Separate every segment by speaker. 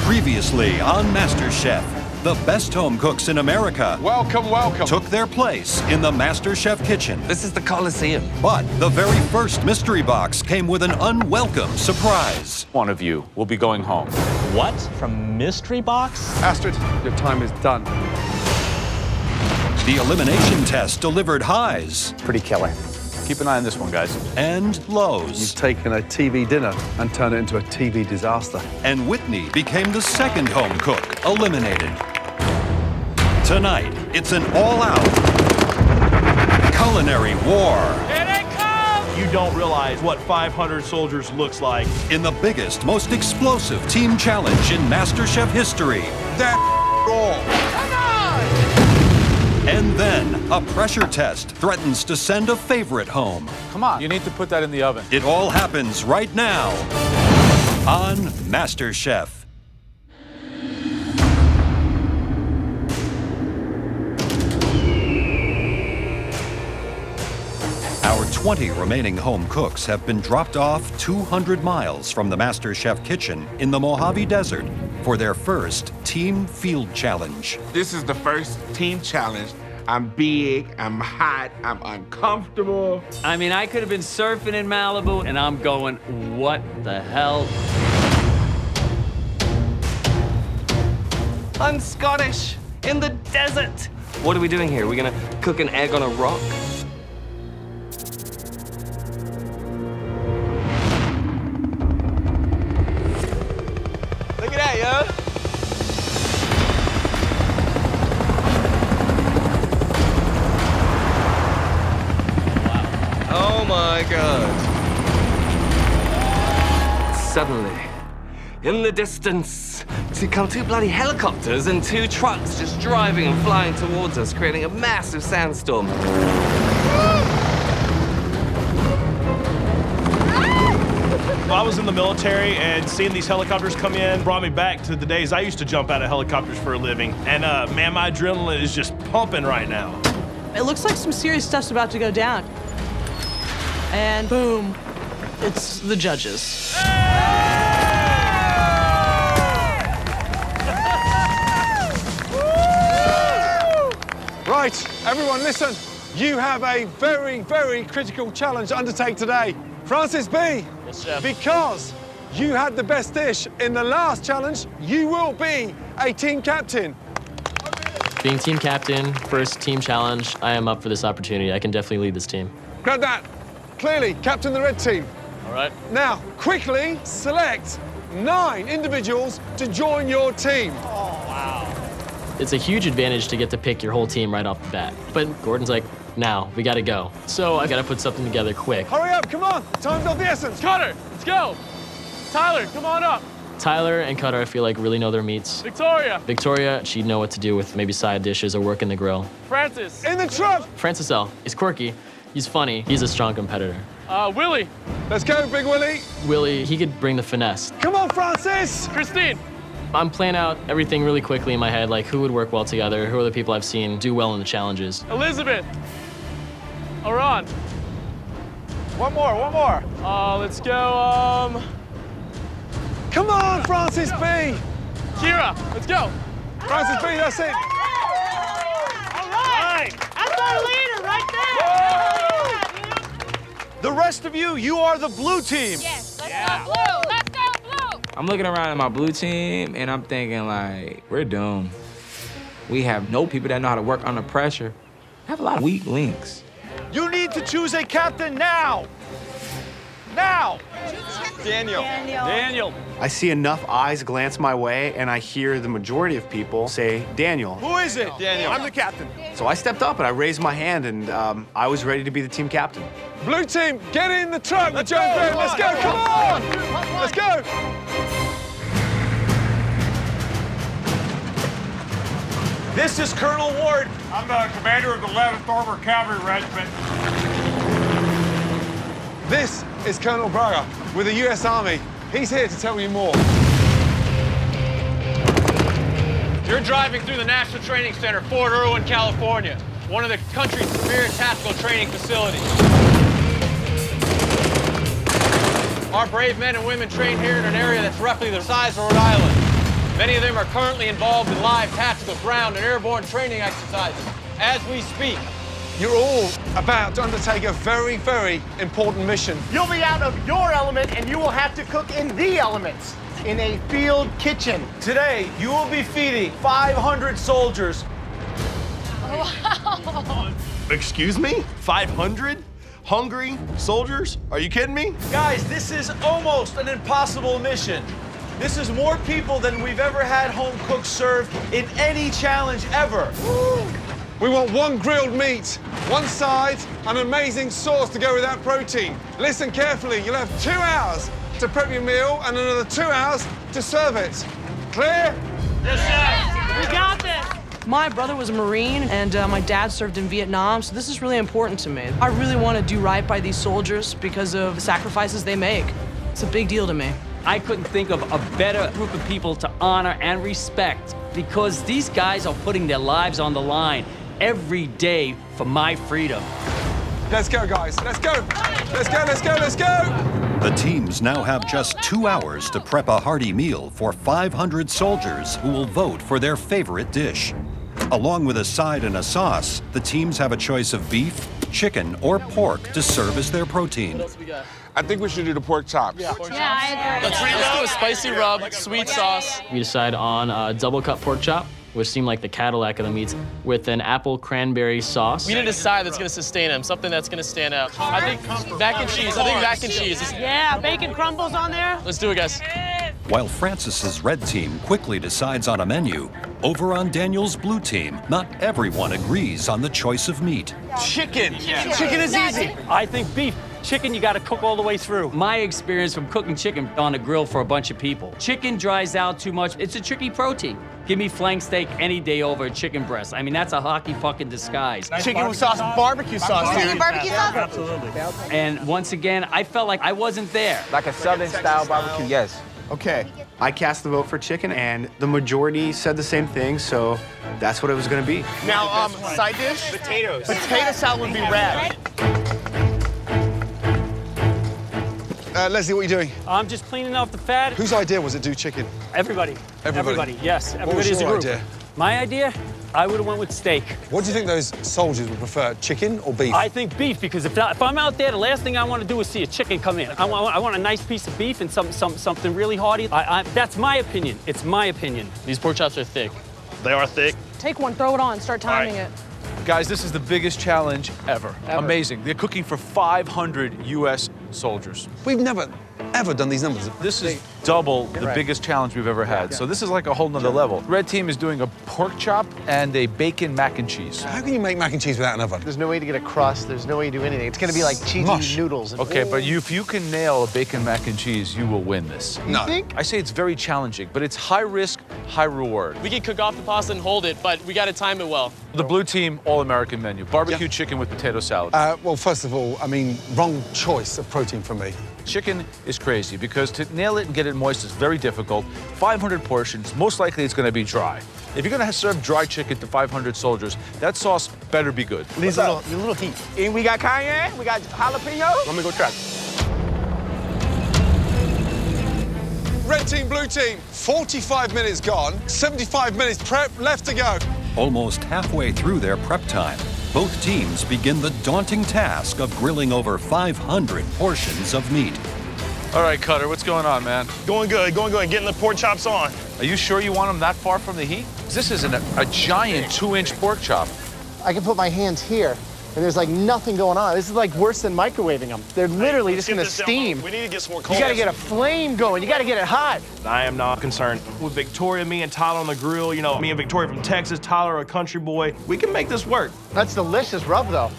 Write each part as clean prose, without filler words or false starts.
Speaker 1: Previously on Masterchef, the best home cooks in America
Speaker 2: Welcome, welcome.
Speaker 1: took their place in the Masterchef kitchen.
Speaker 3: This is the Coliseum.
Speaker 1: But the very first mystery box came with an unwelcome surprise.
Speaker 4: One of you will be going home.
Speaker 5: What? From mystery box?
Speaker 2: Astrid, your time is done.
Speaker 1: The elimination test delivered highs
Speaker 4: Pretty killer. Keep an eye on this one, guys.
Speaker 1: and lows.
Speaker 2: You've taken a TV dinner and turned it into a TV disaster.
Speaker 1: And Whitney became the second home cook eliminated. Tonight, it's an all-out culinary war
Speaker 5: Here they come! You don't realize what 500 soldiers looks like.
Speaker 1: in the biggest, most explosive team challenge in MasterChef history. And then, a pressure test threatens to send a favorite home.
Speaker 4: Come on. You need to put that in the oven.
Speaker 1: It all happens right now on MasterChef. Our 20 remaining home cooks have been dropped off 200 miles from the MasterChef kitchen in the Mojave Desert for their first team field challenge.
Speaker 6: This is the first team challenge. I'm big, I'm hot, I'm uncomfortable.
Speaker 7: I mean, I could have been surfing in Malibu, and I'm going, what the hell?
Speaker 3: I'm Scottish, in the desert. What are we doing here? Are we gonna cook an egg on a rock? Look at that, yo. Oh my God. Suddenly, in the distance, come two bloody helicopters and two trucks just driving and flying towards us, creating a massive sandstorm.
Speaker 5: I was in the military, and seeing these helicopters come in brought me back to the days I used to jump out of helicopters for a living. And man, my adrenaline is just pumping right now.
Speaker 8: It looks like some serious stuff's about to go down. And boom, it's the judges.
Speaker 2: Right, everyone listen. You have a very, very critical challenge to undertake today. Francis B.
Speaker 5: Yes, Chef.
Speaker 2: Because you had the best dish in the last challenge, you will be a team captain.
Speaker 9: Being team captain, first team challenge, I am up for this opportunity. I can definitely lead this team.
Speaker 2: Grab that. Clearly, captain the red team.
Speaker 5: All right.
Speaker 2: Now, quickly select 9 individuals to join your team.
Speaker 9: It's a huge advantage to get to pick your whole team right off the bat. But Gordon's like, now, we gotta go. So I gotta put something together quick.
Speaker 2: Hurry up, come on. Time's of the essence.
Speaker 5: Cutter, let's go. Tyler, come on up.
Speaker 9: Tyler and Cutter, I feel like, really know their meats.
Speaker 5: Victoria.
Speaker 9: Victoria, she'd know what to do with maybe side dishes or work in the grill.
Speaker 5: Francis.
Speaker 2: In the truck.
Speaker 9: Francis L. is quirky, he's funny, he's a strong competitor.
Speaker 5: Willie.
Speaker 2: Let's go, Big Willie.
Speaker 9: Willie, he could bring the finesse.
Speaker 2: Come on, Francis.
Speaker 5: Christine.
Speaker 9: I'm planning out everything really quickly in my head, like who would work well together, who are the people I've seen do well in the challenges.
Speaker 5: Elizabeth. Aron. One more. Let's go,
Speaker 2: Come on, Francis B.
Speaker 5: Kira, let's go.
Speaker 2: Francis B, that's it.
Speaker 5: All right. That's our leader right there.
Speaker 10: The rest of you, you are the blue team.
Speaker 11: Yes, let's go blue. Let's go blue.
Speaker 12: I'm looking around at my blue team, and I'm thinking, like, we're doomed. We have no people that know how to work under pressure. We have a lot of weak links.
Speaker 10: You need to choose a captain now. Now.
Speaker 5: Daniel.
Speaker 13: I see enough eyes glance my way, and I hear the majority of people say Daniel.
Speaker 10: Who is it? Daniel. I'm the captain.
Speaker 13: So I stepped up and I raised my hand, and I was ready to be the team captain.
Speaker 2: Blue team, get in the truck with Joe Graham. Let's go, come on. Let's go.
Speaker 10: This is Colonel Ward.
Speaker 6: I'm the commander of the 11th Armored Cavalry Regiment.
Speaker 2: This is Colonel Braga with the U.S. Army. He's here to tell you more.
Speaker 5: You're driving through the National Training Center, Fort Irwin, California, one of the country's premier tactical training facilities. Our brave men and women train here in an area that's roughly the size of Rhode Island.
Speaker 14: Many of them are currently involved in live tactical ground and airborne training exercises as we speak.
Speaker 2: You're all about to undertake a very, very important mission.
Speaker 10: You'll be out of your element and you will have to cook in the elements in a field kitchen.
Speaker 15: Today, you will be feeding 500 soldiers.
Speaker 11: Wow.
Speaker 5: Excuse me? 500 hungry soldiers? Are you kidding me?
Speaker 15: Guys, this is almost an impossible mission. This is more people than we've ever had home cooks serve in any challenge ever.
Speaker 2: We want one grilled meat, one side, an amazing sauce to go with that protein. Listen carefully, you'll have 2 hours to prep your meal and another 2 hours to serve it. Clear?
Speaker 8: Yes, chef. We got this. My brother was a Marine and my dad served in Vietnam, so this is really important to me. I really want to do right by these soldiers because of the sacrifices they make. It's a big deal to me.
Speaker 7: I couldn't think of a better group of people to honor and respect because these guys are putting their lives on the line every day for my freedom.
Speaker 2: Let's go, guys. Let's go. Let's go, let's go, let's go.
Speaker 1: The teams now have just 2 hours to prep a hearty meal for 500 soldiers who will vote for their favorite dish. Along with a side and a sauce, the teams have a choice of beef, chicken, or pork to serve as their protein.
Speaker 6: I think we should do the pork chops.
Speaker 11: Yeah, I agree.
Speaker 9: Let's do a spicy rub, sweet sauce. We decide on a double cut pork chop, which seemed like the Cadillac of the meats, with an apple cranberry sauce.
Speaker 16: We need a side that's gonna sustain him, something that's gonna stand out. I think mac and cheese.
Speaker 8: Yeah, bacon crumbles on there.
Speaker 16: Let's do it, guys.
Speaker 1: While Francis's red team quickly decides on a menu, over on Daniel's blue team, not everyone agrees on the choice of meat.
Speaker 10: Chicken. Chicken is easy.
Speaker 7: I think beef. Chicken, you gotta cook all the way through. My experience from cooking chicken on a grill for a bunch of people. Chicken dries out too much. It's a tricky protein. Give me flank steak any day over a chicken breast. I mean, that's a hockey fucking disguise.
Speaker 10: Chicken with sauce, barbecue sauce, dude.
Speaker 11: Barbecue sauce?
Speaker 10: Absolutely.
Speaker 7: And once again, I felt like I wasn't there.
Speaker 12: Like a Southern style barbecue, yes.
Speaker 13: Okay, I cast the vote for chicken, and the majority said the same thing, so that's what it was gonna be.
Speaker 10: Now, side dish? Potatoes. Potato salad would be rad.
Speaker 2: Leslie, what are you doing?
Speaker 17: I'm just cleaning off the fat.
Speaker 2: Whose idea was it to do chicken?
Speaker 17: Everybody.
Speaker 2: Everybody?
Speaker 17: Yes,
Speaker 2: What was
Speaker 17: everybody is a
Speaker 2: your
Speaker 17: group.
Speaker 2: idea?
Speaker 17: My idea? I would have went with steak.
Speaker 2: What do you think those soldiers would prefer, chicken or beef?
Speaker 17: I think beef, because if I'm out there, the last thing I want to do is see a chicken come in. I want a nice piece of beef and something really hearty. That's my opinion. It's my opinion.
Speaker 16: These pork chops are thick.
Speaker 5: They are thick.
Speaker 8: Take one, throw it on, start timing it.
Speaker 4: Guys, this is the biggest challenge ever. Amazing. They're cooking for 500 U.S. soldiers.
Speaker 2: We've never, ever done these numbers.
Speaker 4: This is double the biggest challenge we've ever had. So this is like a whole nother level. Red team is doing a pork chop and a bacon mac and cheese.
Speaker 2: How can you make mac and cheese without an oven?
Speaker 10: There's no way to get a crust. There's no way to do anything. It's gonna be like cheesy noodles.
Speaker 4: Okay, but if you can nail a bacon mac and cheese, you will win this.
Speaker 2: No.
Speaker 10: You think?
Speaker 4: I say it's very challenging, but it's high risk, high reward.
Speaker 16: We can cook off the pasta and hold it, but we gotta time it well.
Speaker 4: The blue team, all-American menu. Barbecue chicken with potato salad.
Speaker 2: Well, first of all, I mean, wrong choice of protein for me.
Speaker 4: Chicken is crazy because to nail it and get it moist is very difficult. 500 portions, most likely it's gonna be dry. If you're gonna serve dry chicken to 500 soldiers, that sauce better be good.
Speaker 10: These little heat.
Speaker 12: And we got cayenne, we got jalapeno.
Speaker 10: Let me go try.
Speaker 2: Red team, blue team, 45 minutes gone, 75 minutes prep left to go.
Speaker 1: Almost halfway through their prep time, both teams begin the daunting task of grilling over 500 portions of meat.
Speaker 4: All right, Cutter, what's going on, man?
Speaker 5: Going good, getting the pork chops on.
Speaker 4: Are you sure you want them that far from the heat? This is a giant 2-inch pork chop.
Speaker 10: I can put my hands here, and there's like nothing going on. This is like worse than microwaving them. They're literally just gonna steam.
Speaker 5: We need to get some more coals.
Speaker 10: You gotta get a flame going. You gotta get it hot.
Speaker 5: I am not concerned. With Victoria, me and Tyler on the grill, you know, me and Victoria from Texas, Tyler a country boy, we can make this work.
Speaker 10: That's delicious rub, though.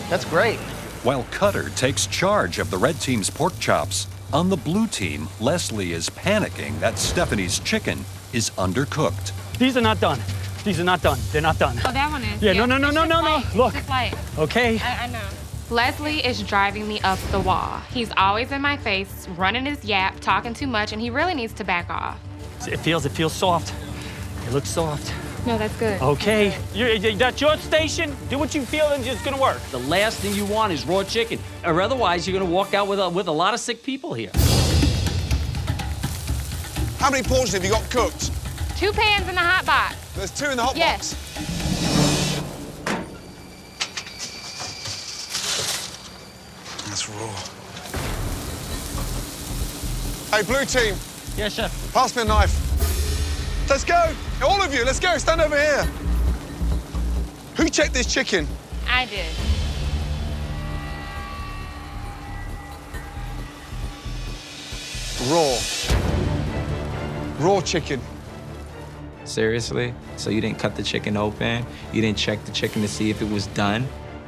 Speaker 10: That's great.
Speaker 1: While Cutter takes charge of the red team's pork chops, on the blue team, Leslie is panicking that Stephanie's chicken is undercooked.
Speaker 17: These are not done. These are not done. They're not done.
Speaker 11: Oh, that one is.
Speaker 17: Yeah, no. Look.
Speaker 11: Just light.
Speaker 17: Okay.
Speaker 11: I know. Leslie is driving me up the wall. He's always in my face, running his yap, talking too much, and he really needs to back off.
Speaker 17: It feels soft. It looks soft.
Speaker 11: No, that's good.
Speaker 17: Okay. That's your station. Do what you feel and it's gonna work.
Speaker 7: The last thing you want is raw chicken, or otherwise you're gonna walk out with a lot of sick people here.
Speaker 2: How many portions have you got cooked?
Speaker 11: 2 pans in the hot box.
Speaker 2: There's 2 in the hot
Speaker 11: Yes.
Speaker 2: box. That's raw. Hey, blue team.
Speaker 17: Yes, chef.
Speaker 2: Pass me a knife. Let's go. All of you, let's go. Stand over here. Who checked this chicken?
Speaker 11: I did.
Speaker 2: Raw chicken.
Speaker 12: Seriously? So you didn't cut the chicken open? You didn't check the chicken to see if it was done?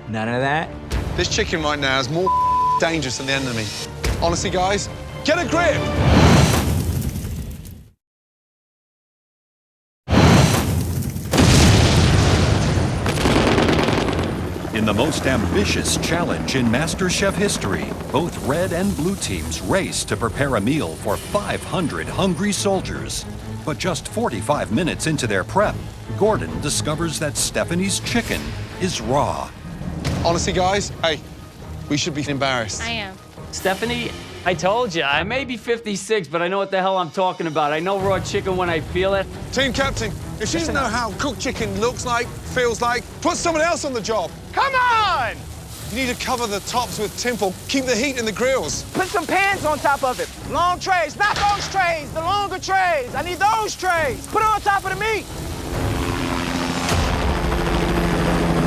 Speaker 12: None of that?
Speaker 2: This chicken right now is more dangerous than the enemy. Honestly, guys, get a grip.
Speaker 1: In the most ambitious challenge in Masterchef history, both red and blue teams race to prepare a meal for 500 hungry soldiers. But just 45 minutes into their prep, Gordon discovers that Stephanie's chicken is raw.
Speaker 2: Honestly, guys, hey, we should be embarrassed.
Speaker 11: I am.
Speaker 7: Stephanie, I told you, I may be 56, but I know what the hell I'm talking about. I know raw chicken when I feel it.
Speaker 2: Team captain, if she doesn't know how cooked chicken looks like, feels like, put someone else on the job.
Speaker 18: Come on!
Speaker 2: You need to cover the tops with tinsel, keep the heat in the grills.
Speaker 18: Put some pans on top of it. Long trays, not those trays, the longer trays. I need those trays. Put it on top of the meat.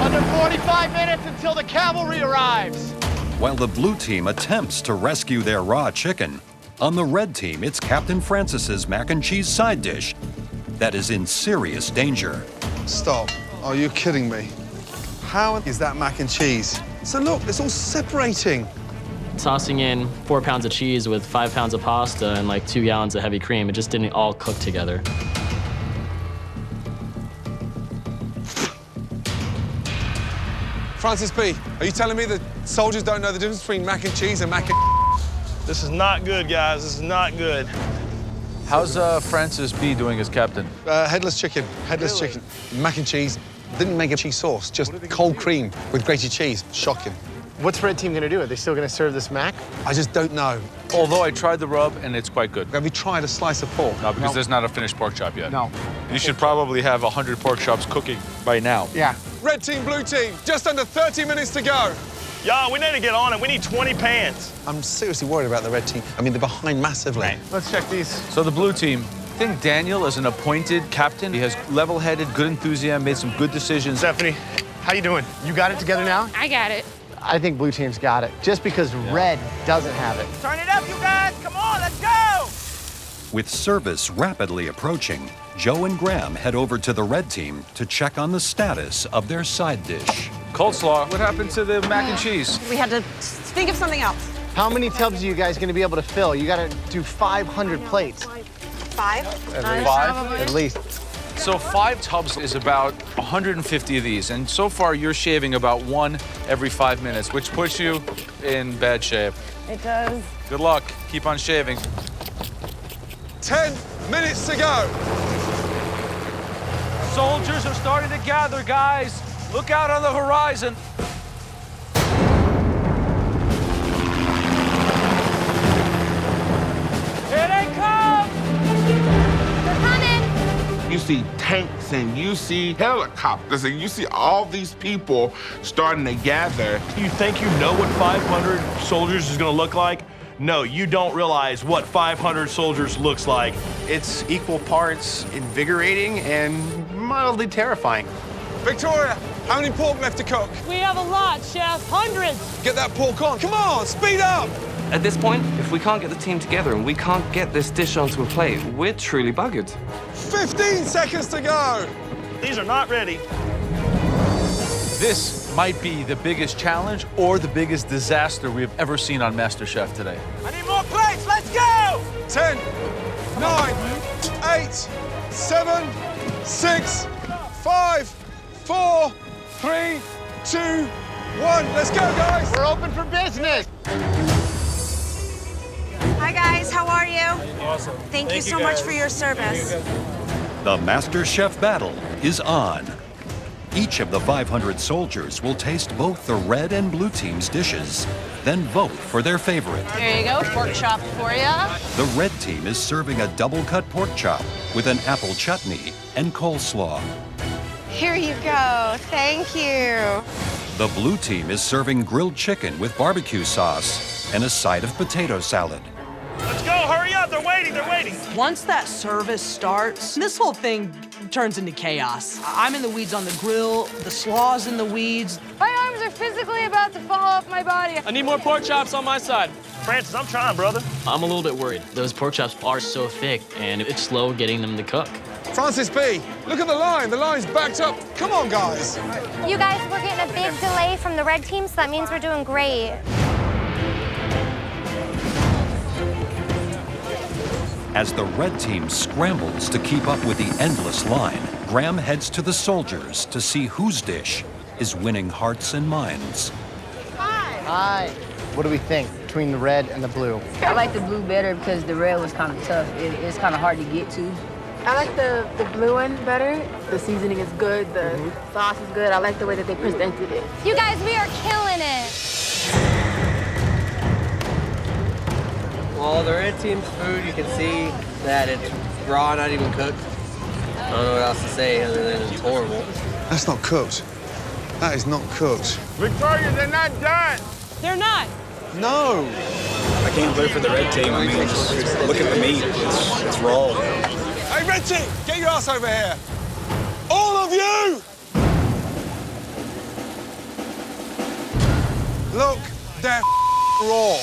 Speaker 19: Under 45 minutes until the cavalry arrives.
Speaker 1: While the blue team attempts to rescue their raw chicken, on the red team, it's Captain Francis's mac and cheese side dish that is in serious danger.
Speaker 2: Stop. Are you kidding me? How is that mac and cheese? So look, it's all separating.
Speaker 9: Tossing in 4 pounds of cheese with 5 pounds of pasta and like 2 gallons of heavy cream, it just didn't all cook together.
Speaker 2: Francis B., are you telling me that soldiers don't know the difference between mac and cheese and mac and...
Speaker 5: This is not good, guys. This is not good.
Speaker 4: How's Francis B doing as captain?
Speaker 2: Headless chicken. Headless chicken. Mac and cheese. Didn't make a cheese sauce, just cold cream with grated cheese. Shocking.
Speaker 10: What's red team gonna do? Are they still gonna serve this mac?
Speaker 2: I just don't know.
Speaker 4: Although I tried the rub and it's quite good.
Speaker 2: Have you tried a slice of pork?
Speaker 4: No, because there's not a finished pork chop yet.
Speaker 10: No.
Speaker 4: You should probably have 100 pork chops cooking by now.
Speaker 10: Yeah.
Speaker 2: Red team, blue team, just under 30 minutes to go.
Speaker 5: Y'all, we need to get on it. We need 20 pans.
Speaker 2: I'm seriously worried about the red team. I mean, they're behind massively.
Speaker 10: Let's check these.
Speaker 4: So the blue team, I think Daniel is an appointed captain. He has level-headed, good enthusiasm, made some good decisions.
Speaker 10: Stephanie, how you doing? You got it together now?
Speaker 11: I got it.
Speaker 10: I think blue team's got it, just because red doesn't have it.
Speaker 18: Turn it up, you guys. Come on, let's go.
Speaker 1: With service rapidly approaching, Joe and Graham head over to the red team to check on the status of their side dish.
Speaker 4: Coleslaw, what happened to the mac and cheese?
Speaker 20: We had to think of something else.
Speaker 10: How many tubs are you guys gonna be able to fill? You gotta do 500 plates.
Speaker 20: 5?
Speaker 10: At least.
Speaker 4: Five?
Speaker 10: At least.
Speaker 4: So 5 tubs is about 150 of these, and so far you're shaving about 1 every 5 minutes, which puts you in bad shape.
Speaker 20: It does.
Speaker 4: Good luck. Keep on shaving.
Speaker 2: 10 minutes to go.
Speaker 4: Soldiers are starting to gather, guys. Look out on the horizon.
Speaker 18: Here they come.
Speaker 11: They're coming.
Speaker 6: You see tanks and you see helicopters and you see all these people starting to gather.
Speaker 5: You think you know what 500 soldiers is going to look like? No, you don't realize what 500 soldiers looks like.
Speaker 13: It's equal parts invigorating and mildly terrifying.
Speaker 2: Victoria, how many pork left to cook?
Speaker 8: We have a lot, Chef. Hundreds.
Speaker 2: Get that pork on. Come on, speed up.
Speaker 3: At this point, if we can't get the team together and we can't get this dish onto a plate, we're truly buggered.
Speaker 2: 15 seconds to go.
Speaker 5: These are not ready.
Speaker 4: This might be the biggest challenge or the biggest disaster we've ever seen on MasterChef today.
Speaker 18: I need more plates. Let's go.
Speaker 2: 10, 9, 8, 7, 6, 5, 4, 3, 2, 1. Let's go, guys.
Speaker 10: We're open for business.
Speaker 20: Hi, guys. How are you?
Speaker 5: Awesome.
Speaker 20: Thank you so much for your service.
Speaker 1: The MasterChef battle is on. Each of the 500 soldiers will taste both the red and blue team's dishes, then vote for their favorite.
Speaker 20: There you go, pork chop for ya.
Speaker 1: The red team is serving a double-cut pork chop with an apple chutney and coleslaw.
Speaker 20: Here you go, thank you.
Speaker 1: The blue team is serving grilled chicken with barbecue sauce and a side of potato salad.
Speaker 5: Let's go, hurry up, they're waiting.
Speaker 8: Once that service starts, this whole thing turns into chaos. I'm in the weeds on the grill, the slaw's in the weeds.
Speaker 21: My arms are physically about to fall off my body.
Speaker 16: I need more pork chops on my side.
Speaker 5: Francis, I'm trying, brother.
Speaker 9: I'm a little bit worried. Those pork chops are so thick, and it's slow getting them to cook.
Speaker 2: Francis B, look at the line. The line's backed up. Come on, guys.
Speaker 22: You guys, we're getting a big delay from the red team, so that means we're doing great.
Speaker 1: As the red team scrambles to keep up with the endless line, Graham heads to the soldiers to see whose dish is winning hearts and minds.
Speaker 10: Hi. What do we think between the red and the blue?
Speaker 23: I like the blue better because the red was kind of tough. It's kind of hard to get to.
Speaker 21: I like the blue one better. The seasoning is good, the sauce is good. I like the way that they presented it.
Speaker 22: You guys, we are killing it.
Speaker 3: Well, the red team's food, you can see that it's raw, not even cooked. I don't know what else to say other than it's horrible.
Speaker 2: That's not cooked. That is not cooked.
Speaker 6: Victoria, they're not done.
Speaker 8: They're not.
Speaker 2: No.
Speaker 24: I can't vote for the red team. I mean, just look at the meat. It's raw.
Speaker 2: Hey, red team, get your ass over here. All of you! Look, they're raw.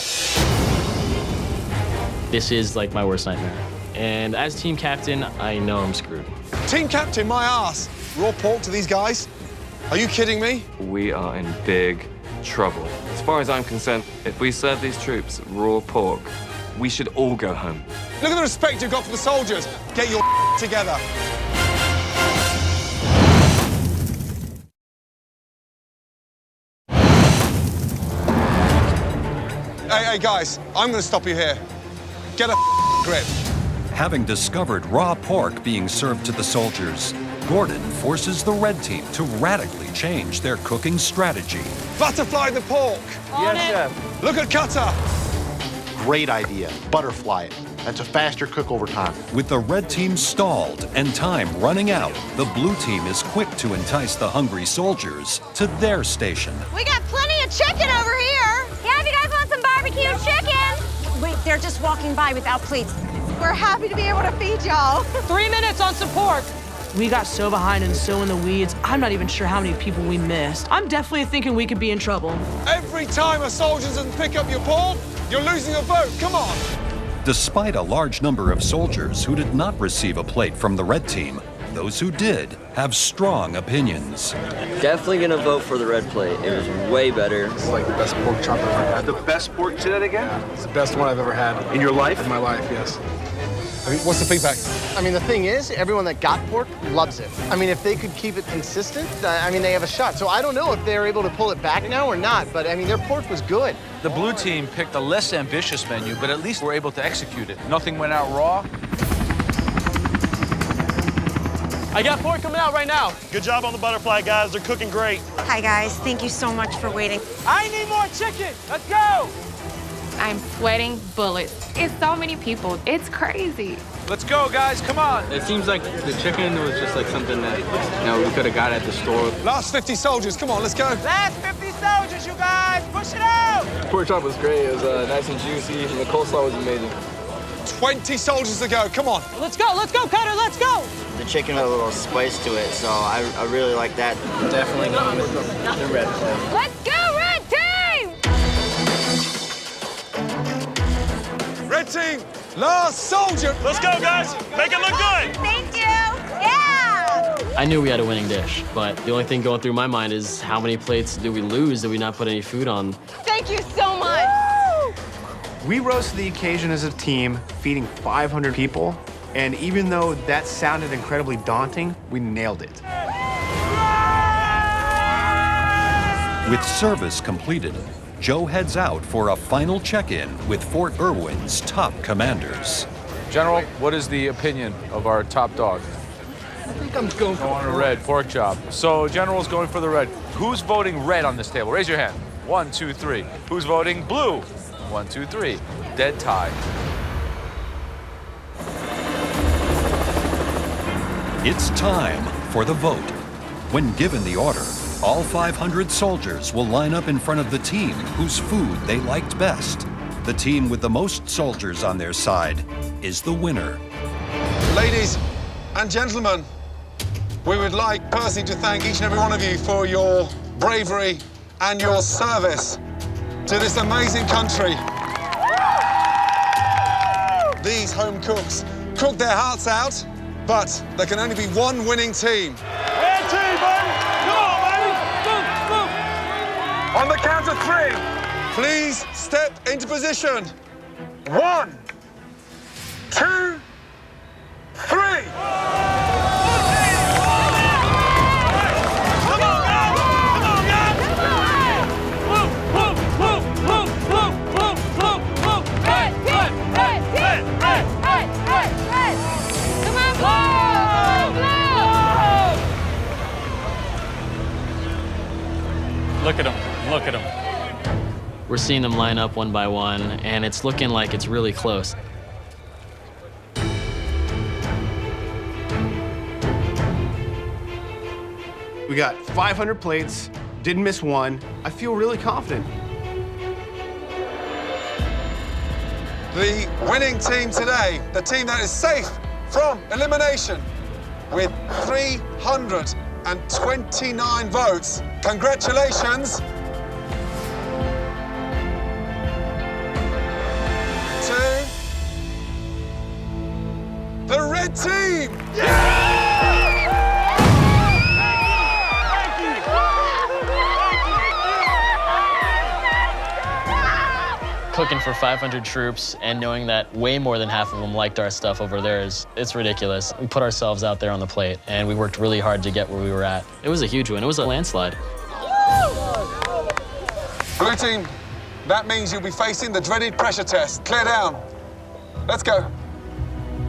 Speaker 9: This is like my worst nightmare. And as team captain, I know I'm screwed.
Speaker 2: Team captain, my ass. Raw pork to these guys? Are you kidding me?
Speaker 3: We are in big trouble. As far as I'm concerned, if we serve these troops raw pork, we should all go home.
Speaker 2: Look at the respect you've got for the soldiers. Get your together. Hey, guys, I'm going to stop you here. Get a grip.
Speaker 1: Having discovered raw pork being served to the soldiers, Gordon forces the red team to radically change their cooking strategy.
Speaker 2: Butterfly the pork.
Speaker 8: Yes, chef.
Speaker 2: Look at cutter.
Speaker 25: Great idea. Butterfly it. That's a faster cook over time.
Speaker 1: With the red team stalled and time running out, the blue team is quick to entice the hungry soldiers to their station.
Speaker 20: We got plenty of chicken over here.
Speaker 22: Yeah, if you guys want some barbecue chicken.
Speaker 20: Wait, they're just walking by without plates. We're happy to be able to feed y'all.
Speaker 8: 3 minutes on some pork. We got so behind and so in the weeds, I'm not even sure how many people we missed. I'm definitely thinking we could be in trouble.
Speaker 2: Every time a soldier doesn't pick up your pork, you're losing a vote. Come on.
Speaker 1: Despite a large number of soldiers who did not receive a plate from the red team, those who did have strong opinions.
Speaker 3: Definitely gonna vote for the red plate. It was way better.
Speaker 13: It's like the best pork chop I've ever had.
Speaker 24: The best pork, say that again?
Speaker 13: It's the best one I've ever had.
Speaker 24: In your life?
Speaker 13: In my life, yes.
Speaker 2: I mean, what's the feedback?
Speaker 10: I mean, the thing is, everyone that got pork loves it. I mean, if they could keep it consistent, I mean, they have a shot. So I don't know if they're able to pull it back now or not, but I mean, their pork was good.
Speaker 4: The blue team picked a less ambitious menu, but at least were able to execute it. Nothing went out raw.
Speaker 16: I got pork coming out right now.
Speaker 5: Good job on the butterfly, guys. They're cooking great.
Speaker 20: Hi, guys. Thank you so much for waiting.
Speaker 18: I need more chicken. Let's go.
Speaker 11: I'm sweating bullets. It's so many people. It's crazy.
Speaker 4: Let's go, guys. Come on.
Speaker 12: It seems like the chicken was just like something that, we could have got at the store.
Speaker 2: Last 50 soldiers. Come on, let's go.
Speaker 18: Last 50 soldiers, you guys. Push it out.
Speaker 3: Pork chop was great. It was nice and juicy, and the coleslaw was amazing.
Speaker 2: 20 soldiers to go. Come on.
Speaker 8: Let's go, Cutter, let's go.
Speaker 3: The chicken had a little spice to it, so I really like that. Definitely going with the red plate.
Speaker 22: Let's go, red team!
Speaker 2: Red team, last soldier.
Speaker 5: Let's go, guys. Make it look good.
Speaker 22: Thank you. Yeah.
Speaker 9: I knew we had a winning dish, but the only thing going through my mind is how many plates did we lose? Did we not put any food on?
Speaker 20: Thank you so much.
Speaker 13: We rose to the occasion as a team, feeding 500 people. And even though that sounded incredibly daunting, we nailed it.
Speaker 1: With service completed, Joe heads out for a final check-in with Fort Irwin's top commanders.
Speaker 4: General, what is the opinion of our top dog?
Speaker 12: think I'm going
Speaker 4: for red, pork chop. So General's going for the red. Who's voting red on this table? Raise your hand. 1, 2, 3. Who's voting blue? 1, 2, 3. Dead tie.
Speaker 1: It's time for the vote. When given the order, all 500 soldiers will line up in front of the team whose food they liked best. The team with the most soldiers on their side is the winner.
Speaker 2: Ladies and gentlemen, we would like personally to thank each and every one of you for your bravery and your service to this amazing country. These home cooks cook their hearts out, but there can only be one winning team.
Speaker 18: Red team, baby! Come on, baby! Move, move!
Speaker 2: On the count of 3, please step into position. 1, 2, 3.
Speaker 16: Look at him. Look at him.
Speaker 9: We're seeing them line up one by one, and it's looking like it's really close.
Speaker 13: We got 500 plates, didn't miss one. I feel really confident.
Speaker 2: The winning team today, the team that is safe from elimination with 329 votes. Congratulations to the red team.
Speaker 9: Cooking for 500 troops and knowing that way more than half of them liked our stuff over theirs, it's ridiculous. We put ourselves out there on the plate, and we worked really hard to get where we were at. It was a huge win. It was a landslide.
Speaker 2: Blue team, that means you'll be facing the dreaded pressure test. Clear down. Let's go.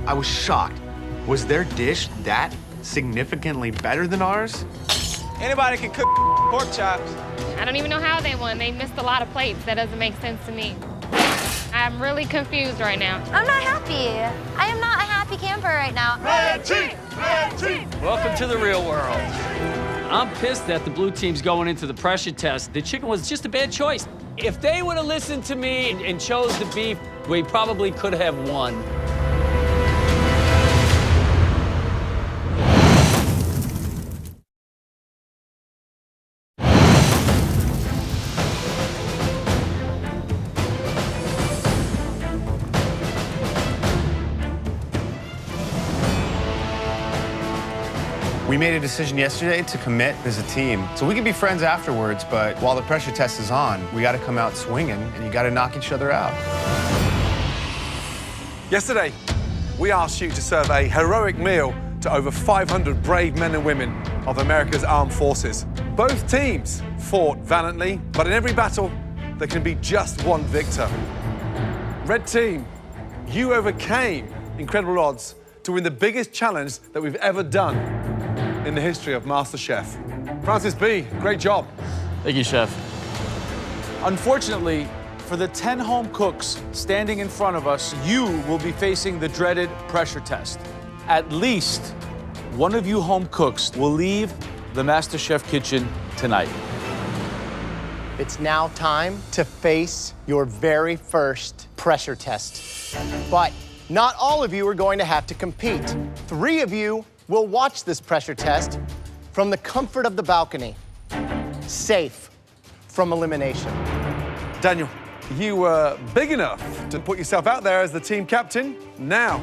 Speaker 13: I was shocked. Was their dish that significantly better than ours?
Speaker 18: Anybody can cook pork chops.
Speaker 11: I don't even know how they won. They missed a lot of plates. That doesn't make sense to me. I'm really confused right now.
Speaker 22: I'm not happy. I am not a happy camper right now.
Speaker 18: Red team! Red team!
Speaker 16: Welcome to the real world. I'm pissed that the blue team's going into the pressure test. The chicken was just a bad choice. If they would have listened to me and chose the beef, we probably could have won.
Speaker 13: We made a decision yesterday to commit as a team. So we can be friends afterwards, but while the pressure test is on, we got to come out swinging, and you got to knock each other out.
Speaker 2: Yesterday, we asked you to serve a heroic meal to over 500 brave men and women of America's armed forces. Both teams fought valiantly, but in every battle, there can be just one victor. Red team, you overcame incredible odds to win the biggest challenge that we've ever done in the history of Masterchef. Francis B., great job.
Speaker 9: Thank you, Chef.
Speaker 4: Unfortunately, for the 10 home cooks standing in front of us, you will be facing the dreaded pressure test. At least one of you home cooks will leave the MasterChef kitchen tonight.
Speaker 10: It's now time to face your very first pressure test. But not all of you are going to have to compete. 3 of you will watch this pressure test from the comfort of the balcony, safe from elimination.
Speaker 2: Daniel, you were big enough to put yourself out there as the team captain. Now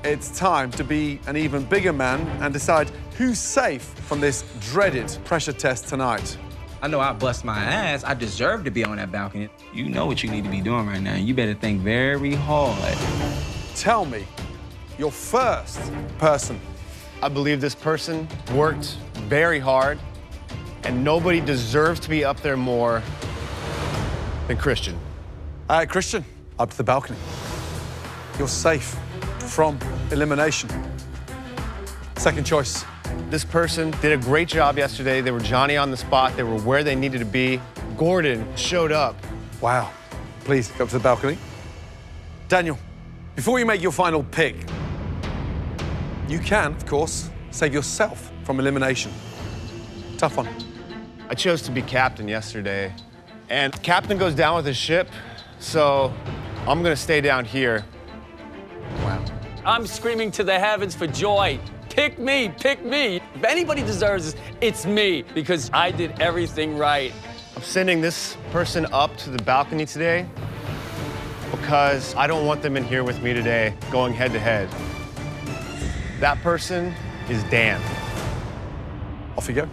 Speaker 2: it's time to be an even bigger man and decide who's safe from this dreaded pressure test tonight.
Speaker 12: I know I bust my ass. I deserve to be on that balcony. You know what you need to be doing right now. You better think very hard.
Speaker 2: Tell me, your first person.
Speaker 13: I believe this person worked very hard, and nobody deserves to be up there more than Christian.
Speaker 2: Christian, up to the balcony. You're safe from elimination. Second choice.
Speaker 13: This person did a great job yesterday. They were Johnny on the spot. They were where they needed to be. Gordon showed up.
Speaker 2: Wow. Please, go up to the balcony. Daniel, before you make your final pick, you can, of course, save yourself from elimination. Tough one.
Speaker 13: I chose to be captain yesterday, and captain goes down with his ship, so I'm gonna stay down here.
Speaker 2: Wow.
Speaker 16: I'm screaming to the heavens for joy. Pick me, pick me. If anybody deserves this, it's me, because I did everything right.
Speaker 13: I'm sending this person up to the balcony today because I don't want them in here with me today going head to head. That person is Dan.
Speaker 2: Off you go.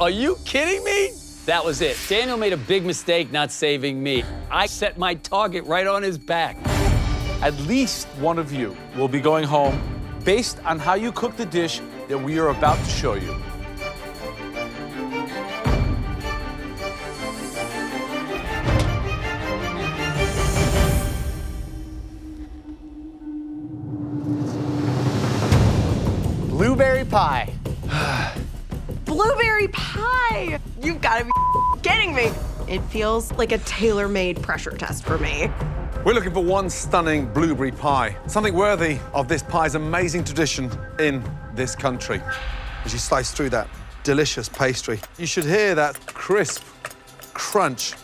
Speaker 16: Are you kidding me? That was it. Daniel made a big mistake not saving me. I set my target right on his back.
Speaker 4: At least one of you will be going home based on how you cook the dish that we are about to show you.
Speaker 10: Blueberry pie.
Speaker 7: Blueberry pie! You've got to be kidding me. It feels like a tailor-made pressure test for me.
Speaker 2: We're looking for one stunning blueberry pie, something worthy of this pie's amazing tradition in this country. As you slice through that delicious pastry, you should hear that crisp crunch.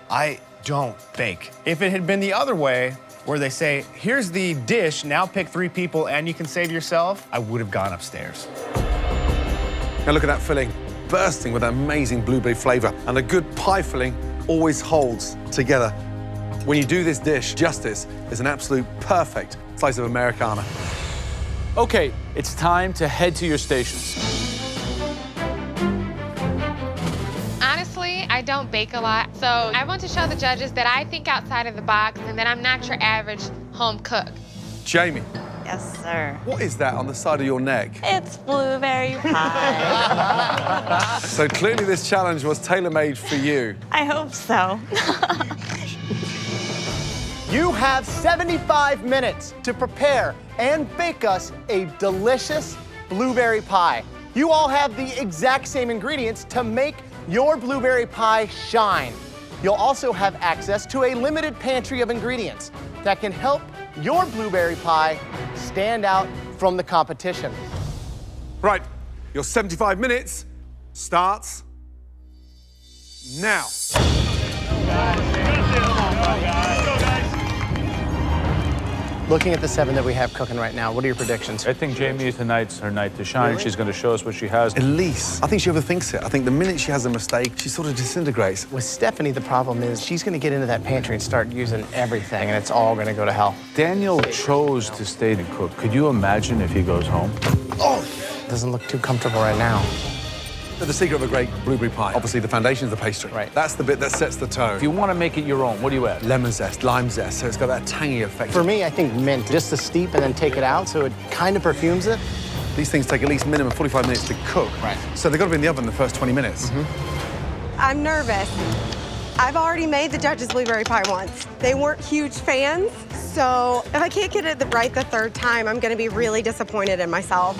Speaker 13: I don't bake. If it had been the other way, where they say, here's the dish, now pick 3 people and you can save yourself, I would have gone upstairs.
Speaker 2: Now look at that filling, bursting with amazing blueberry flavor. And a good pie filling always holds together. When you do this dish justice, it's an absolute perfect slice of Americana.
Speaker 4: Okay, it's time to head to your stations.
Speaker 11: Honestly, I don't bake a lot, so I want to show the judges that I think outside of the box and that I'm not your average home cook.
Speaker 2: Jamie.
Speaker 14: Yes, sir.
Speaker 2: What is that on the side of your neck?
Speaker 14: It's blueberry pie.
Speaker 2: So clearly this challenge was tailor-made for you.
Speaker 14: I hope so.
Speaker 10: You have 75 minutes to prepare and bake us a delicious blueberry pie. You all have the exact same ingredients to make your blueberry pie shine. You'll also have access to a limited pantry of ingredients that can help your blueberry pie stand out from the competition.
Speaker 2: Right, your 75 minutes starts now.
Speaker 10: Looking at the 7 that we have cooking right now, what are your predictions?
Speaker 4: I think Jamie, tonight's her night to shine.
Speaker 10: Really?
Speaker 4: She's going to show us what she has.
Speaker 2: Elise, I think she overthinks it. I think the minute she has a mistake, she sort of disintegrates.
Speaker 10: With Stephanie, the problem is she's going to get into that pantry and start using everything, and it's all going to go to hell.
Speaker 4: Daniel chose to stay and cook. Could you imagine if he goes home?
Speaker 10: Oh! Doesn't look too comfortable right now.
Speaker 2: The secret of a great blueberry pie, obviously the foundation is the pastry.
Speaker 10: Right.
Speaker 2: That's the bit that sets the tone.
Speaker 4: If you want to make it your own, what do you add?
Speaker 2: Lemon zest, lime zest, so it's got that tangy effect.
Speaker 10: For me, I think mint, just to steep and then take it out, so it kind of perfumes it.
Speaker 2: These things take at least minimum 45 minutes to cook.
Speaker 10: Right.
Speaker 2: So they've got to be in the oven the first 20 minutes.
Speaker 7: I'm nervous. I've already made the judges blueberry pie once. They weren't huge fans, so if I can't get it right the 3rd time, I'm gonna be really disappointed in myself.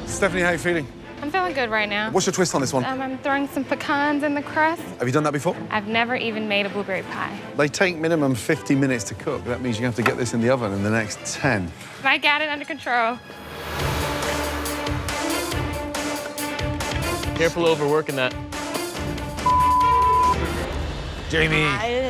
Speaker 2: Stephanie, how are you feeling?
Speaker 11: I'm feeling good right now.
Speaker 2: What's your twist on this one?
Speaker 11: I'm throwing some pecans in the crust.
Speaker 2: Have you done that before?
Speaker 11: I've never even made a blueberry pie.
Speaker 2: They take minimum 50 minutes to cook. That means you have to get this in the oven in the next 10.
Speaker 11: I got it under control.
Speaker 9: Careful overworking that.
Speaker 4: Jamie,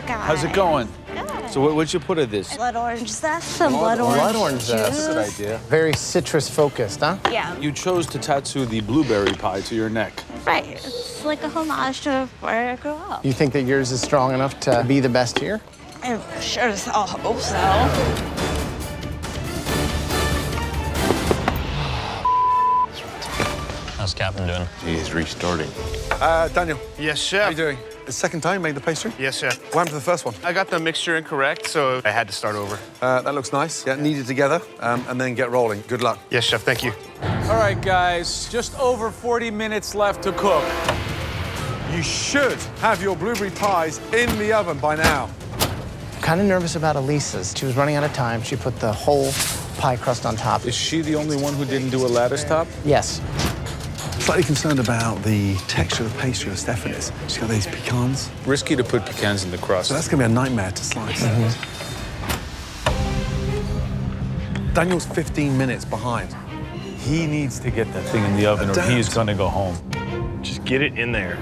Speaker 4: how's it going?
Speaker 14: Good.
Speaker 4: So what'd you put in this?
Speaker 14: Blood orange zest, some blood orange juice.
Speaker 4: That's a good idea.
Speaker 10: Very citrus focused, huh?
Speaker 14: Yeah.
Speaker 4: You chose to tattoo the blueberry pie to your neck.
Speaker 14: Right. It's like a homage to where I grew up.
Speaker 10: You think that yours is strong enough to be the best here?
Speaker 14: I sure as hell hope so.
Speaker 9: How's Captain doing?
Speaker 25: He's restarting.
Speaker 2: Daniel.
Speaker 13: Yes, chef.
Speaker 2: How you doing? The second time you made the pastry?
Speaker 13: Yes, chef.
Speaker 2: What happened to the first one?
Speaker 13: I got the mixture incorrect, so I had to start over.
Speaker 2: That looks nice. Yeah, knead it together and then get rolling. Good luck.
Speaker 13: Yes, chef, thank you.
Speaker 4: All right, guys, just over 40 minutes left to cook.
Speaker 2: You should have your blueberry pies in the oven by now.
Speaker 10: I'm kind of nervous about Elisa's. She was running out of time. She put the whole pie crust on top.
Speaker 4: Is she the only one who didn't do a lattice top?
Speaker 10: Yes.
Speaker 15: Slightly concerned about the texture of the pastry of Stephanie's. She's got these pecans.
Speaker 4: Risky to put pecans in the crust.
Speaker 15: So that's going to be a nightmare to slice. Daniel's 15 minutes behind.
Speaker 4: He needs to get that thing in the oven or he's going to go home.
Speaker 5: Just get it in there.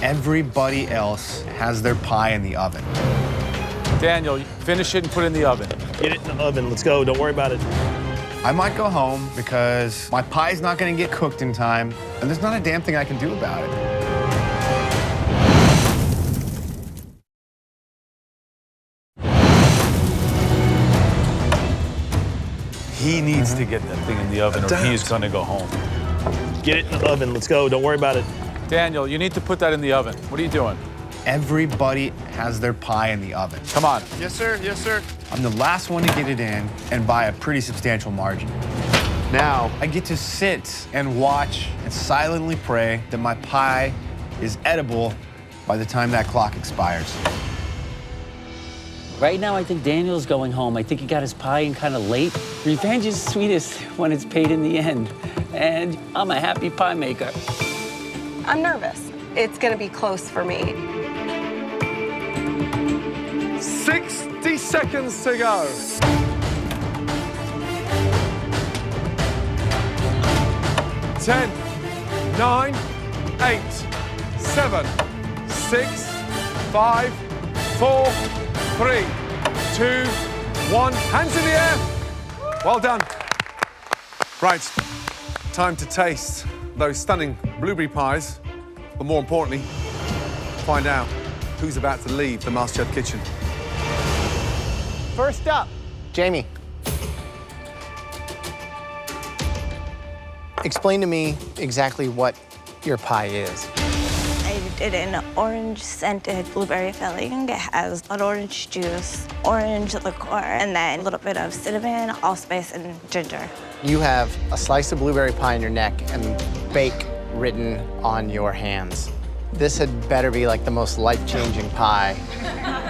Speaker 13: Everybody else has their pie in the oven.
Speaker 4: Daniel, finish it and put it in the oven.
Speaker 5: Get it in the oven. Let's go. Don't worry about it.
Speaker 13: I might go home because my pie's not going to get cooked in time, and there's not a damn thing I can do about it.
Speaker 4: He needs to get that thing in the oven or he's going to go home.
Speaker 5: Get it in the oven. Let's go. Don't worry about it.
Speaker 4: Daniel, you need to put that in the oven. What are you doing?
Speaker 13: Everybody has their pie in the oven.
Speaker 4: Come on.
Speaker 13: Yes, sir. Yes, sir. I'm the last one to get it in and by a pretty substantial margin. Now, I get to sit and watch and silently pray that my pie is edible by the time that clock expires.
Speaker 16: Right now, I think Daniel's going home. I think he got his pie in kind of late. Revenge is sweetest when it's paid in the end. And I'm a happy pie maker.
Speaker 7: I'm nervous. It's gonna be close for me.
Speaker 2: 60 seconds to go. 10, 9, 8, 7, 6, 5, 4, 3, 2, 1. Hands in the air. Well done. Right, time to taste those stunning blueberry pies, but more importantly, find out who's about to leave the Masterchef kitchen.
Speaker 10: First up, Jamie. Explain to me exactly what your pie is.
Speaker 14: I did an orange-scented blueberry filling. It has an orange juice, orange liqueur, and then a little bit of cinnamon, allspice, and ginger.
Speaker 10: You have a slice of blueberry pie in your neck and bake written on your hands. This had better be like the most life-changing pie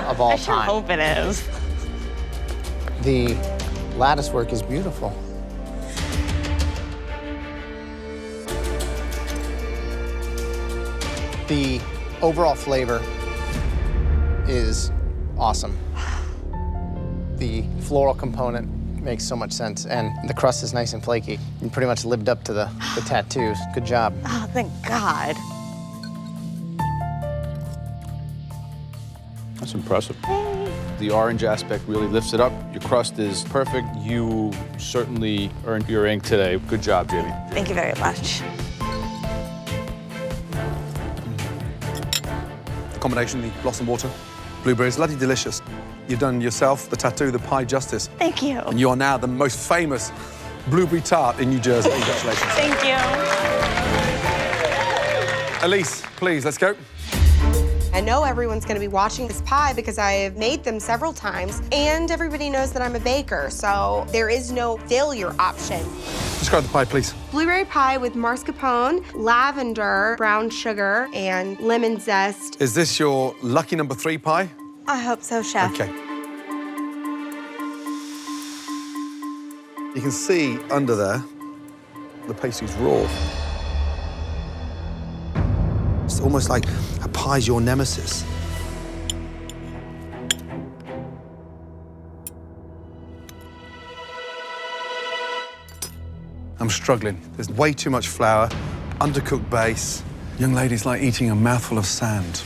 Speaker 10: of all
Speaker 14: I sure
Speaker 10: time.
Speaker 14: hope it is.
Speaker 10: The lattice work is beautiful. The overall flavor is awesome. The floral component makes so much sense, and the crust is nice and flaky. You pretty much lived up to the tattoos. Good job.
Speaker 14: Oh, thank God.
Speaker 4: That's impressive. The orange aspect really lifts it up. Your crust is perfect. You certainly earned your ink today. Good job, Jamie.
Speaker 14: Thank you very much.
Speaker 2: The combination, the blossom water, blueberries, bloody delicious. You've done yourself, the tattoo, the pie justice.
Speaker 14: Thank you.
Speaker 2: And you are now the most famous blueberry tart in New Jersey. Congratulations.
Speaker 14: Thank you.
Speaker 2: Elise, please, let's go.
Speaker 7: I know everyone's gonna be watching this pie because I have made them several times, and everybody knows that I'm a baker, so there is no failure option.
Speaker 2: Describe the pie, please.
Speaker 7: Blueberry pie with mascarpone, lavender, brown sugar, and lemon zest.
Speaker 2: Is this your lucky number 3 pie?
Speaker 7: I hope so, Chef.
Speaker 2: Okay. You can see under there, the pastry's raw. It's almost like a pie's your nemesis. I'm struggling. There's way too much flour, undercooked base.
Speaker 15: Young lady's like eating a mouthful of sand.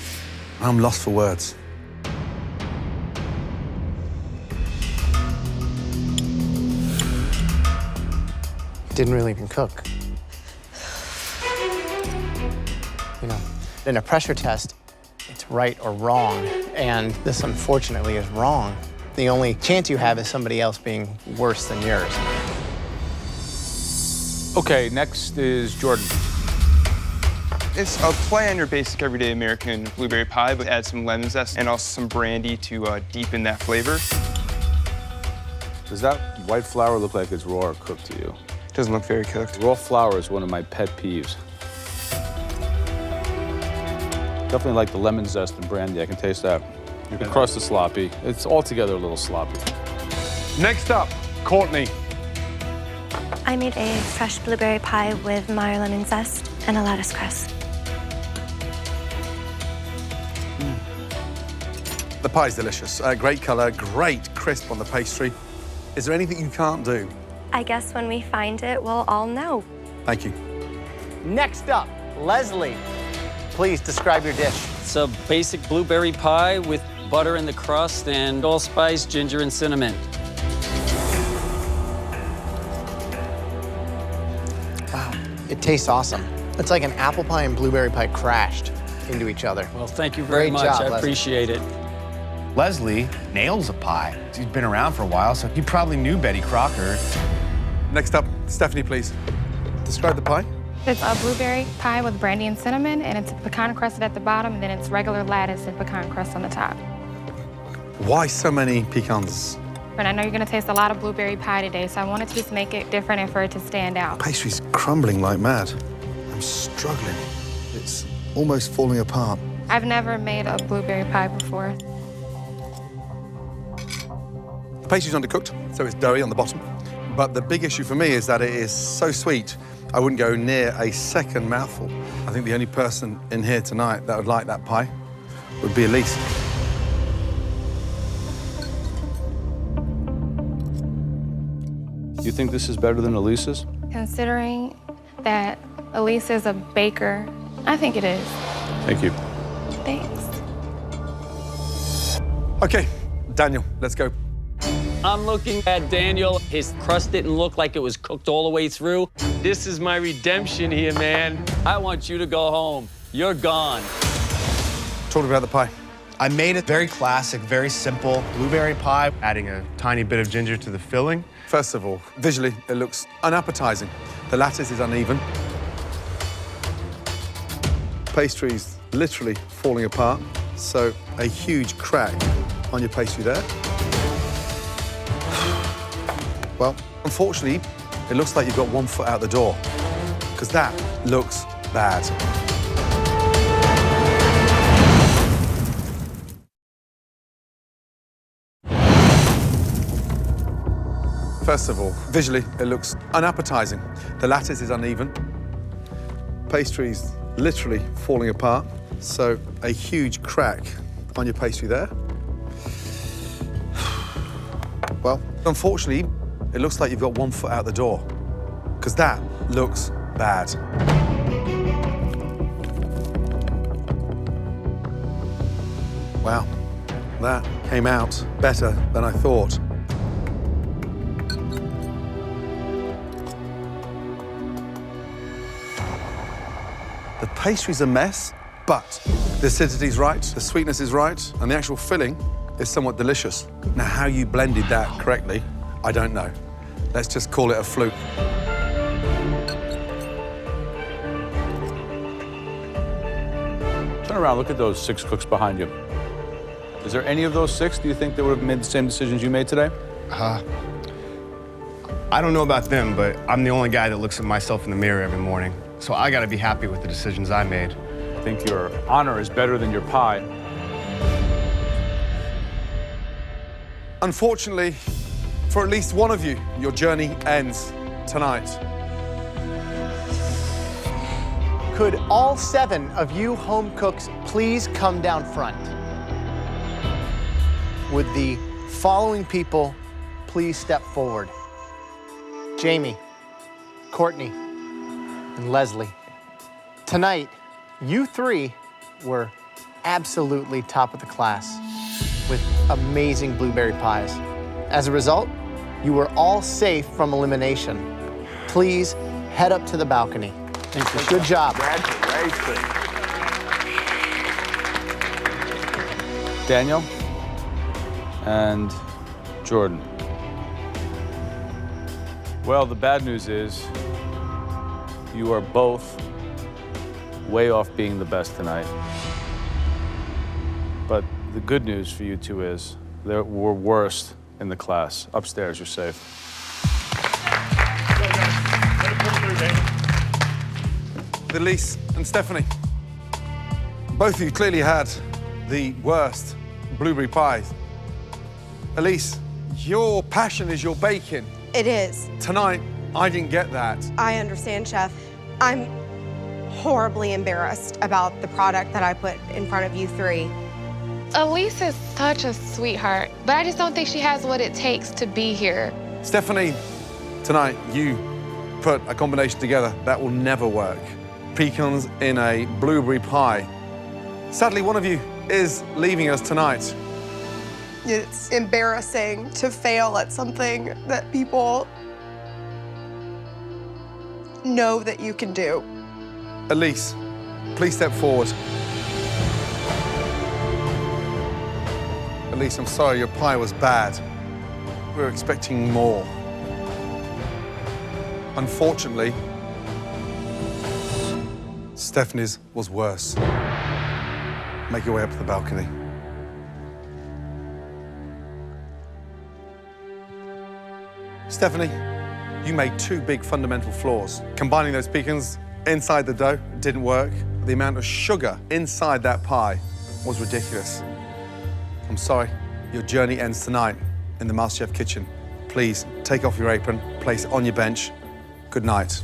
Speaker 2: I'm lost for words.
Speaker 10: Didn't really even cook. You know, in a pressure test, it's right or wrong, and this unfortunately is wrong. The only chance you have is somebody else being worse than yours.
Speaker 4: Okay, next is Jordan.
Speaker 17: It's a play on your basic everyday American blueberry pie, but add some lemon zest and also some brandy to deepen that flavor.
Speaker 4: Does that white flour look like it's raw or cooked to you?
Speaker 17: Doesn't look very cooked.
Speaker 4: Raw flour is one of my pet peeves. Definitely like the lemon zest and brandy. I can taste that. Your crust is sloppy. It's altogether a little sloppy.
Speaker 2: Next up,
Speaker 13: Courtney.
Speaker 22: I made a fresh blueberry pie with Meyer lemon zest and a lettuce crust.
Speaker 15: The pie's delicious. Great color, great crisp on the pastry. Is there anything you can't do?
Speaker 22: I guess when we find it, we'll all know.
Speaker 15: Thank you.
Speaker 10: Next up, Leslie. Please describe your dish.
Speaker 16: It's a basic blueberry pie with butter in the crust and allspice, ginger, and cinnamon.
Speaker 10: Wow, it tastes awesome. It's like an apple pie and blueberry pie crashed into each other.
Speaker 16: Well, thank you very much.
Speaker 10: Job,
Speaker 16: I
Speaker 10: Leslie.
Speaker 16: appreciate it.
Speaker 13: Leslie nails a pie. She's been around for a while, so you probably knew Betty Crocker.
Speaker 15: Next up, Stephanie, please. Describe the pie.
Speaker 11: It's a blueberry pie with brandy and cinnamon, and it's pecan crusted at the bottom, and then it's regular lattice and pecan crust on the top.
Speaker 15: Why so many pecans?
Speaker 11: And I know you're gonna taste a lot of blueberry pie today, so I wanted to just make it different and for it to stand out.
Speaker 15: Pastry's crumbling like mad. I'm struggling. It's almost falling apart.
Speaker 11: I've never made a blueberry pie before.
Speaker 15: The pastry's undercooked, so it's doughy on the bottom. But the big issue for me is that it is so sweet, I wouldn't go near a second mouthful. I think the only person in here tonight that would like that pie would be Elise.
Speaker 4: You think this is better than Elise's?
Speaker 11: Considering that Elise is a baker, I think it is.
Speaker 4: Thank you.
Speaker 11: Thanks.
Speaker 15: Okay, Daniel, let's go.
Speaker 16: I'm looking at Daniel. His crust didn't look like it was cooked all the way through. This is my redemption here, man. I want you to go home. You're gone.
Speaker 15: Talk about the pie.
Speaker 13: I made a very classic, very simple blueberry pie, adding a tiny bit of ginger to the filling.
Speaker 15: First of all, visually, it looks unappetizing. The lattice is uneven. Pastry's literally falling apart, so a huge crack on your pastry there. Well, unfortunately, it looks like you've got 1 foot out the door, because that looks bad. First of all, visually, it looks unappetizing. The lattice is uneven. Pastry's literally falling apart, so a huge crack on your pastry there. Well, unfortunately, it looks like you've got 1 foot out the door, because that looks bad. Wow, that came out better than I thought. The pastry's a mess, but the acidity's right, the sweetness is right, and the actual filling is somewhat delicious. Now, how you blended that correctly, I don't know. Let's just call it a fluke.
Speaker 4: Turn around, look at those 6 cooks behind you. Is there any of those 6, do you think, that would have made the same decisions you made today?
Speaker 13: I don't know about them, but I'm the only guy that looks at myself in the mirror every morning. So I gotta be happy with the decisions I made.
Speaker 4: I think your honor is better than your pie.
Speaker 15: Unfortunately, for at least one of you, your journey ends tonight.
Speaker 10: Could all 7 of you home cooks please come down front? Would the following people please step forward? Jamie, Courtney, and Leslie. Tonight, you 3 were absolutely top of the class with amazing blueberry pies. As a result, you were all safe from elimination. Please head up to the balcony.
Speaker 4: Thank you.
Speaker 10: Good job.
Speaker 4: Daniel and Jordan. Well, the bad news is you are both way off being the best tonight. But the good news for you two is there were worst in the class. Upstairs, you're safe.
Speaker 15: Elise and Stephanie, both of you clearly had the worst blueberry pies. Elise, your passion is your baking.
Speaker 7: It is.
Speaker 15: Tonight, I didn't get that.
Speaker 7: I understand, Chef. I'm horribly embarrassed about the product that I put in front of you three.
Speaker 11: Elise is such a sweetheart, but I just don't think she has what it takes to be here.
Speaker 15: Stephanie, tonight you put a combination together that will never work. Pecans in a blueberry pie. Sadly, one of you is leaving us tonight.
Speaker 7: It's embarrassing to fail at something that people know that you can do.
Speaker 15: Elise, please step forward. Elise, I'm sorry, your pie was bad. We were expecting more. Unfortunately, Stephanie's was worse. Make your way up to the balcony. Stephanie, you made two big fundamental flaws. Combining those pecans inside the dough didn't work. The amount of sugar inside that pie was ridiculous. I'm sorry, your journey ends tonight in the Masterchef kitchen. Please take off your apron, place it on your bench. Good night.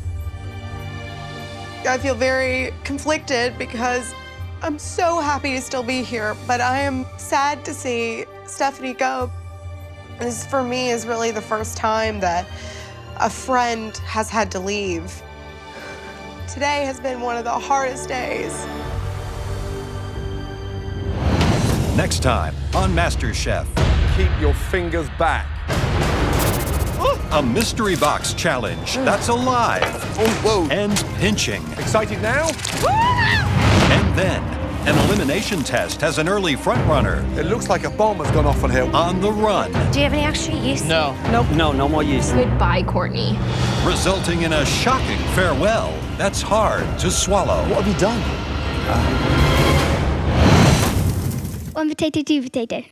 Speaker 7: I feel very conflicted because I'm so happy to still be here, but I am sad to see Stephanie go. This, for me, is really the first time that a friend has had to leave. Today has been one of the hardest days.
Speaker 1: Next time on MasterChef.
Speaker 15: Keep your fingers back.
Speaker 1: A mystery box challenge that's alive and pinching.
Speaker 15: Excited now?
Speaker 1: And then an elimination test has an early front runner.
Speaker 15: It looks like a bomb has gone off on him.
Speaker 1: On the run.
Speaker 22: Do you have any extra yeast?
Speaker 16: No.
Speaker 22: Nope.
Speaker 16: No more yeast.
Speaker 11: Goodbye, Courtney.
Speaker 1: Resulting in a shocking farewell that's hard to swallow.
Speaker 13: What have you done?
Speaker 22: 1 potato, 2 potato.